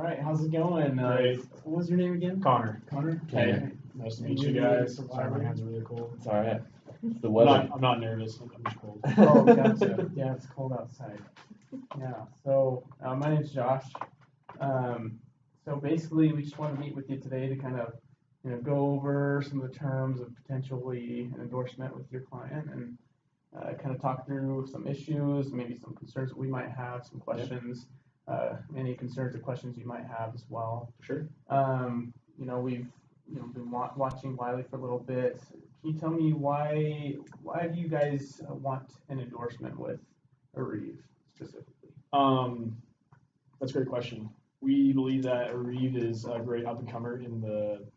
right, how's it going? Great. What was your name again? Connor. Connor? Hey. Okay. Nice to And meet you're you the guys. survivor? Sorry, my hands are really cold. It's all right. It's the I'm weather. not nervous. I'm just cold. Oh, gotcha. Yeah, it's cold outside. Yeah, so my name's Josh. So basically, we just want to meet with you today to kind of, go over some of the terms of potentially an endorsement with your client and kind of talk through some issues, maybe some concerns that we might have, some questions, any concerns or questions you might have as well. Sure. We've been watching Wiley for a little bit. Can you tell me why do you guys want an endorsement with Arrive specifically? That's a great question. We believe that Arrive is a great up-and-comer in the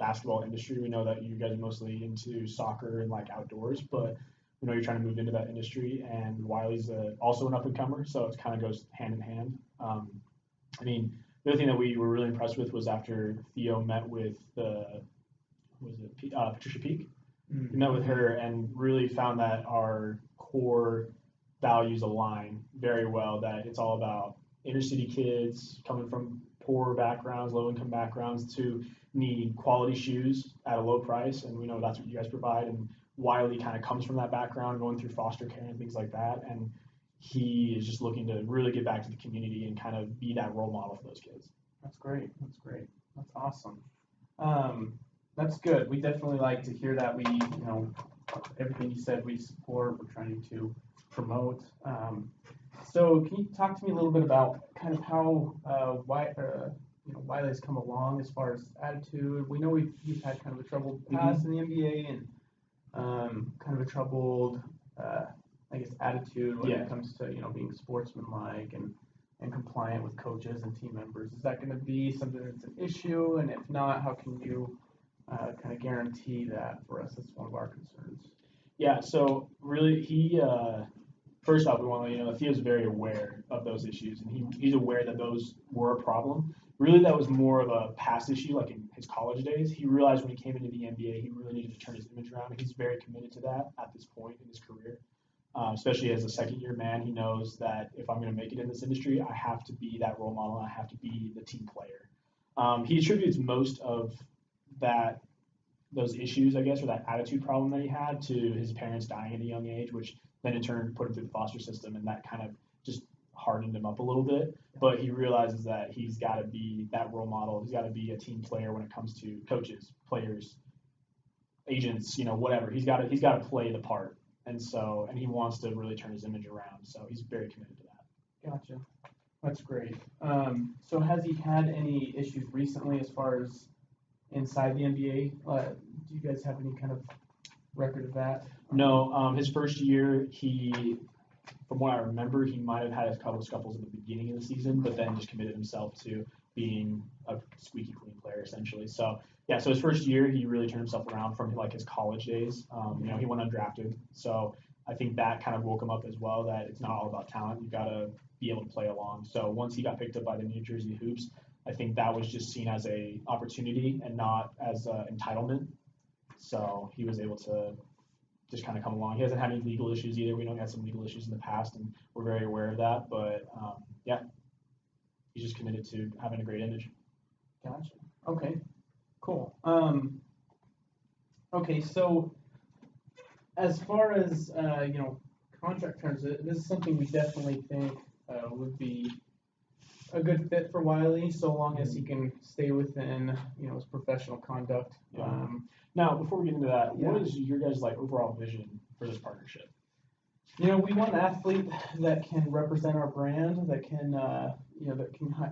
basketball industry. We know that you guys are mostly into soccer and like outdoors, but we know you're trying to move into that industry, and Wiley's also an up-and-comer, so it kind of goes hand in hand. The other thing that we were really impressed with was after Theo met with Patricia Peak. Mm-hmm. We met with her and really found that our core values align very well, that it's all about inner city kids coming from poor backgrounds, low income backgrounds, to need quality shoes at a low price, and we know that's what you guys provide. And Wiley kind of comes from that background, going through foster care and things like that, and he is just looking to really get back to the community and kind of be that role model for those kids. That's great. That's awesome. That's good. We definitely like to hear that. We, everything you said we support, we're trying to promote. So can you talk to me a little bit about kind of how Wiley's come along as far as attitude? We know you've had kind of a troubled past in the NBA and kind of a troubled, attitude when it comes to being sportsmanlike and compliant with coaches and team members. Is that going to be something that's an issue? And if not, how can you kind of guarantee that for us? That's one of our concerns. Yeah. So really, he. First off, we want to let you know that Theo's very aware of those issues, and he's aware that those were a problem. Really, that was more of a past issue, like in his college days. He realized when he came into the NBA, he really needed to turn his image around, and he's very committed to that at this point in his career. Especially as a second-year man, he knows that if I'm going to make it in this industry, I have to be that role model, and I have to be the team player. He attributes most of those issues, I guess, or that attitude problem that he had to his parents dying at a young age, which then in turn put him through the foster system, and that kind of just hardened him up a little bit. But he realizes that he's got to be that role model. He's got to be a team player when it comes to coaches, players, agents, whatever. He's got to play the part, and he wants to really turn his image around. So he's very committed to that. Gotcha. That's great. So has he had any issues recently as far as inside the NBA? Do you guys have any kind of record of that? No, his first year, from what I remember, he might have had a couple of scuffles at the beginning of the season, but then just committed himself to being a squeaky clean player, essentially. So his first year, he really turned himself around from like his college days. He went undrafted, so I think that kind of woke him up as well, that it's not all about talent. You got to be able to play along. So once he got picked up by the New Jersey Hoops, I think that was just seen as a opportunity and not as entitlement. So he was able to just kind of come along. He hasn't had any legal issues either. We know he had some legal issues in the past, and we're very aware of that. But he's just committed to having a great image. Gotcha. Okay. Cool. Okay. So as far as contract terms, this is something we definitely think would be a good fit for Wiley, so long as he can stay within his professional conduct. Yeah. Now, before we get into that, what is your guys' overall vision for this partnership? We want an athlete that can represent our brand, that can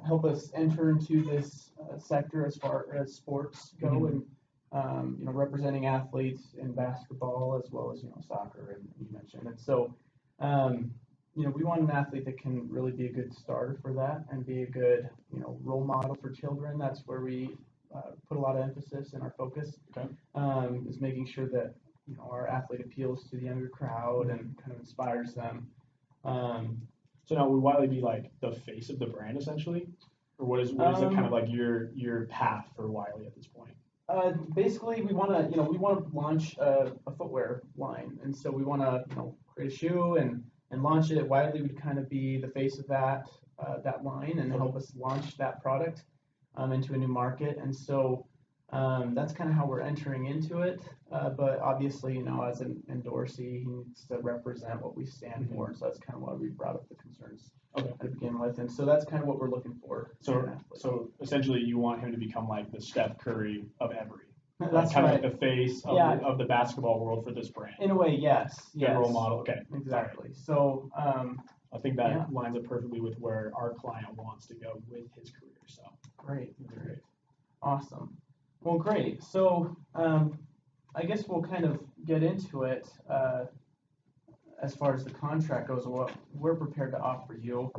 help us enter into this sector as far as sports go, and representing athletes in basketball as well as soccer, and you mentioned it. So we want an athlete that can really be a good starter for that and be a good role model for children. That's where we put a lot of emphasis and our focus. Okay. Is making sure that our athlete appeals to the younger crowd and kind of inspires them. So now would Wiley be like the face of the brand essentially, or what is it kind of like your path for Wiley at this point? Basically, we want to launch a footwear line, and so we want to create a shoe and launch it. Wiley would kind of be the face of that. that line and help us launch that product into a new market. And so that's kind of how we're entering into it. But obviously, as an endorsee, he needs to represent what we stand for. And so that's kind of why we brought up the concerns to begin with. And so that's kind of what we're looking for. So essentially, you want him to become like the Steph Curry of Every. That's kind right. of like the face of the basketball world for this brand. In a way, yes. Good role model. Okay. Exactly. Right. So I think that lines up perfectly with where our client wants to go with his career. So great. Awesome. Well, great. So I guess we'll kind of get into it as far as the contract goes, what we're prepared to offer you.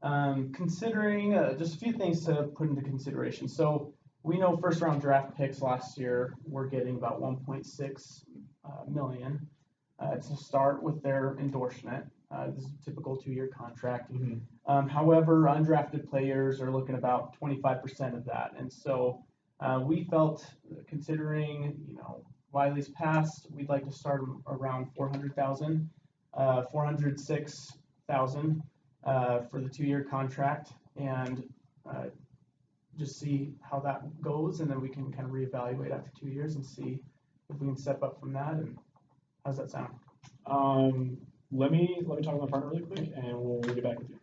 Considering just a few things to put into consideration. So we know first round draft picks last year we're getting about 1.6 million to start with their endorsement. This is a typical 2-year contract. However, undrafted players are looking about 25% of that. And so we felt, considering Wiley's past, we'd like to start around 400,000, 406,000 for the 2-year contract, and just see how that goes, and then we can kind of reevaluate after 2 years and see if we can step up from that. And how's that sound? Let me talk to my partner really quick, and we'll get back with you.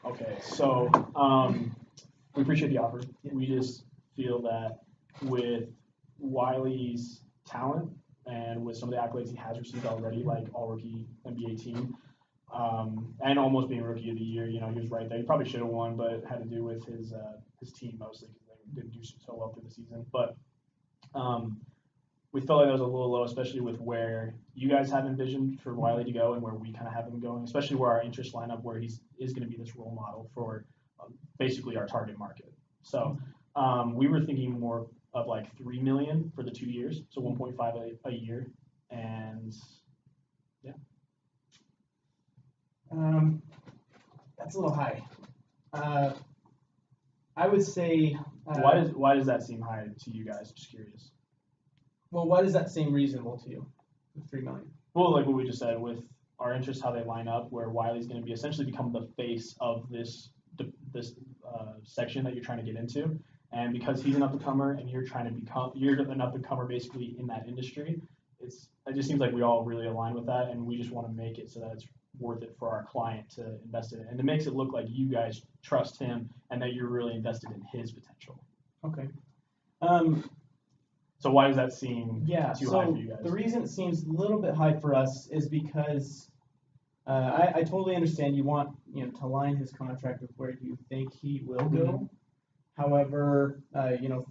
Okay, so we appreciate the offer. We just feel that with Wiley's talent and with some of the accolades he has received already, like all-rookie NBA team, and almost being rookie of the year, he was right there. He probably should have won, but it had to do with his team mostly because they didn't do so well through the season. But we felt like that was a little low, especially with where you guys have envisioned for Wiley to go and where we kind of have him going, especially where our interests line up, where he is going to be this role model for basically our target market. So we were thinking more of like 3 million for the 2 years, so 1.5 a year, and yeah. That's a little high. I would say. Why does that seem high to you guys? Just curious. Well, why does that seem reasonable to you? The 3 million. Well, like what we just said, with our interests, how they line up, where Wiley's going to be essentially become the face of this section that you're trying to get into, and because he's an up and comer and you're an up and comer basically in that industry, it just seems like we all really align with that, and we just want to make it so that it's worth it for our client to invest in it, and it makes it look like you guys trust him and that you're really invested in his potential. Okay. So why does that seem too high for you guys? The reason it seems a little bit high for us is because I totally understand you want to align his contract with where you think he will go. However, 3 to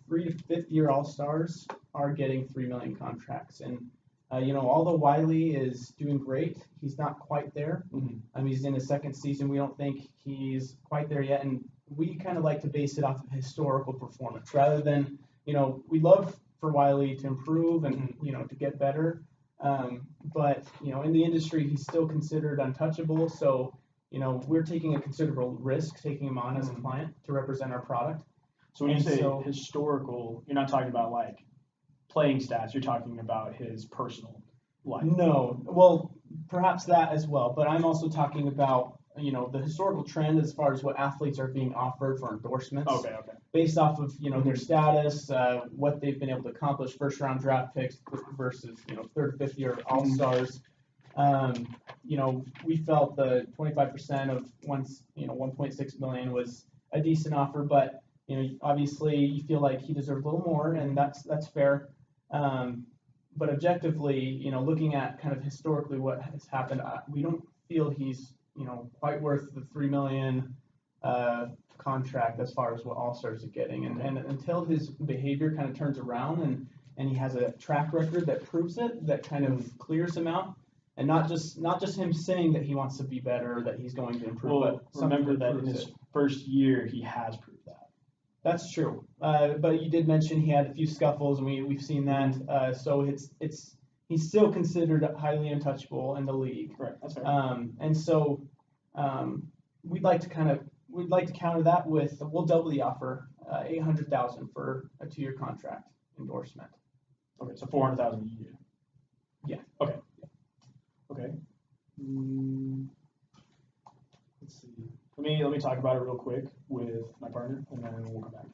5th year All-Stars are getting 3 million contracts, and although Wiley is doing great, he's not quite there. He's in his 2nd season. We don't think he's quite there yet, and we kind of like to base it off of historical performance rather than we love for Wiley to improve and to get better, but in the industry he's still considered untouchable. So we're taking a considerable risk taking him on as a client to represent our product. So when you say historical, you're not talking about like playing stats, you're talking about his personal life. No, well, perhaps that as well, but I'm also talking about, the historical trend as far as what athletes are being offered for endorsements. Okay. Based off of, their status, what they've been able to accomplish, first round draft picks versus, third, fifth year all-stars. We felt the 25% of 1.6 million was a decent offer, but, obviously you feel like he deserved a little more, and that's fair. But objectively, looking at kind of historically what has happened, we don't feel he's, quite worth the $3 million contract as far as what All-Stars are getting. And until his behavior kind of turns around and he has a track record that proves it, that kind of clears him out, and not just him saying that he wants to be better, that he's going to improve. Well, but remember that in his first year, he has proved that. That's true. But you did mention he had a few scuffles, and we've seen that. So he's still considered highly untouchable in the league. Right. That's fair. And so we'd like to counter that with, we'll double the offer, $800,000 for a 2-year contract endorsement. Okay, so $400,000 a year. Yeah. Okay. Okay. Let's see. Let me talk about it real quick with my partner, and then we'll come back.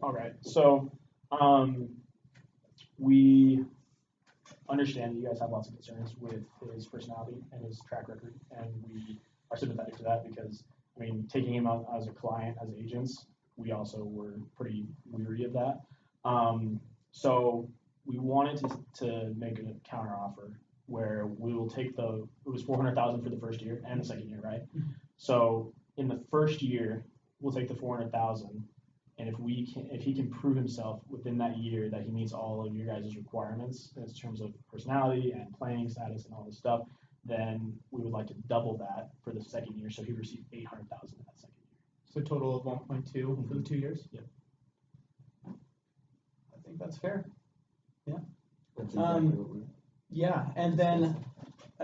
All right. So we understand that you guys have lots of concerns with his personality and his track record, and we are sympathetic to that because, taking him out as a client, as agents, we also were pretty weary of that. So we wanted to make a counter offer where we will take it was $400,000 for the first year and the second year, right? Mm-hmm. So in the first year, we'll take the $400,000. And if he can prove himself within that year that he meets all of your guys' requirements in terms of personality and playing status and all this stuff, then we would like to double that for the second year. So he received $800,000 in that second year. So a total of 1.2 for the 2 years? Yep. I think that's fair. Yeah. That's exactly what we're... Yeah, and then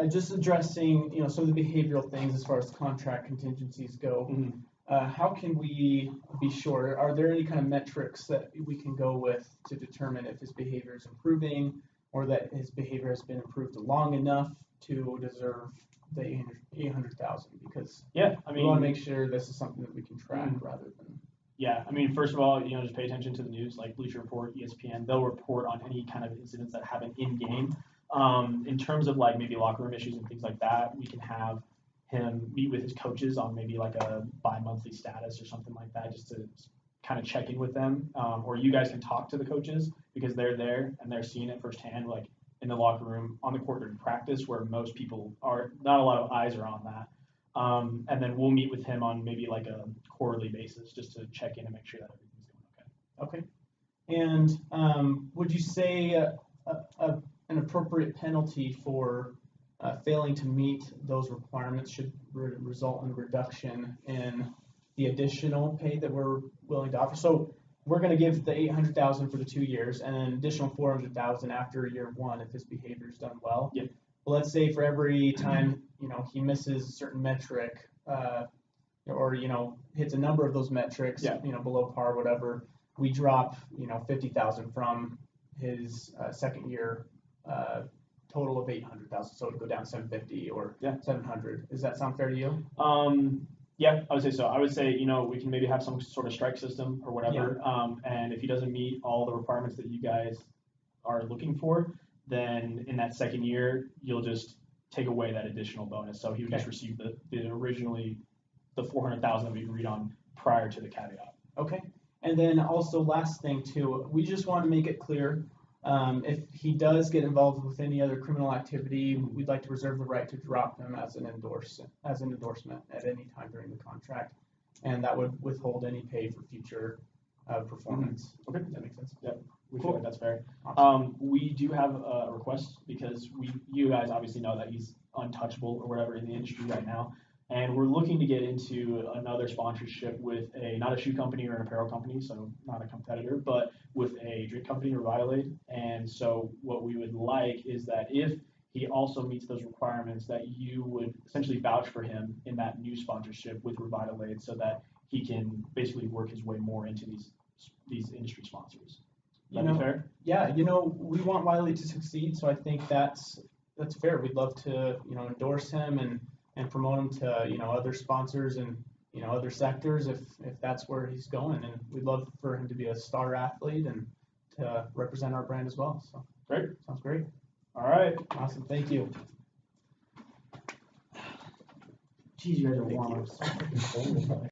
just addressing, some of the behavioral things as far as contract contingencies go. Mm-hmm. How can we be sure? Are there any kind of metrics that we can go with to determine if his behavior is improving or that his behavior has been improved long enough to deserve the $800,000? Because we want to make sure this is something that we can track rather than. Yeah, first of all, just pay attention to the news like Bleacher Report, ESPN. They'll report on any kind of incidents that happen in game. In terms of like maybe locker room issues and things like that, we can have him meet with his coaches on maybe like a bi-monthly status or something like that, just to kind of check in with them. Or you guys can talk to the coaches because they're there and they're seeing it firsthand, like in the locker room, on the court during practice, where most people are, not a lot of eyes are on that. And then we'll meet with him on maybe like a quarterly basis just to check in and make sure that everything's going okay. Okay. And would you say an appropriate penalty for failing to meet those requirements should result in a reduction in the additional pay that we're willing to offer? So we're going to give the $800,000 for the 2 years, and an additional $400,000 after year 1 if his behavior's done well. Yep. Well, let's say for every time he misses a certain metric, or hits a number of those metrics, below par, whatever, we drop $50,000 from his second year total of $800,000, so it would go down $750 or $700. Does that sound fair to you? Yeah, I would say so. I would say, we can maybe have some sort of strike system or whatever. And if he doesn't meet all the requirements that you guys are looking for, then in that second year, you'll just take away that additional bonus. So he would just receive the originally the $400,000 that we agreed on prior to the caveat. Okay. And then also last thing too, we just want to make it clear, if he does get involved with any other criminal activity, we'd like to reserve the right to drop him as an endorsement at any time during the contract, and that would withhold any pay for future performance. Okay, does that make sense? Yep, we feel like that's fair. Awesome. We do have a request because you guys obviously know that he's untouchable or whatever in the industry right now. And we're looking to get into another sponsorship with not a shoe company or an apparel company, so not a competitor, but with a drink company or Revitalaid. And so what we would like is that if he also meets those requirements, that you would essentially vouch for him in that new sponsorship with Revitalaid so that he can basically work his way more into these industry sponsors. That be fair? Yeah, we want Wiley to succeed, so I think that's fair. We'd love to, endorse him and promote him to, other sponsors and, other sectors if that's where he's going. And we'd love for him to be a star athlete and to represent our brand as well. So great. Sounds great. All right. Awesome. Thank you. Geez, you guys are warm.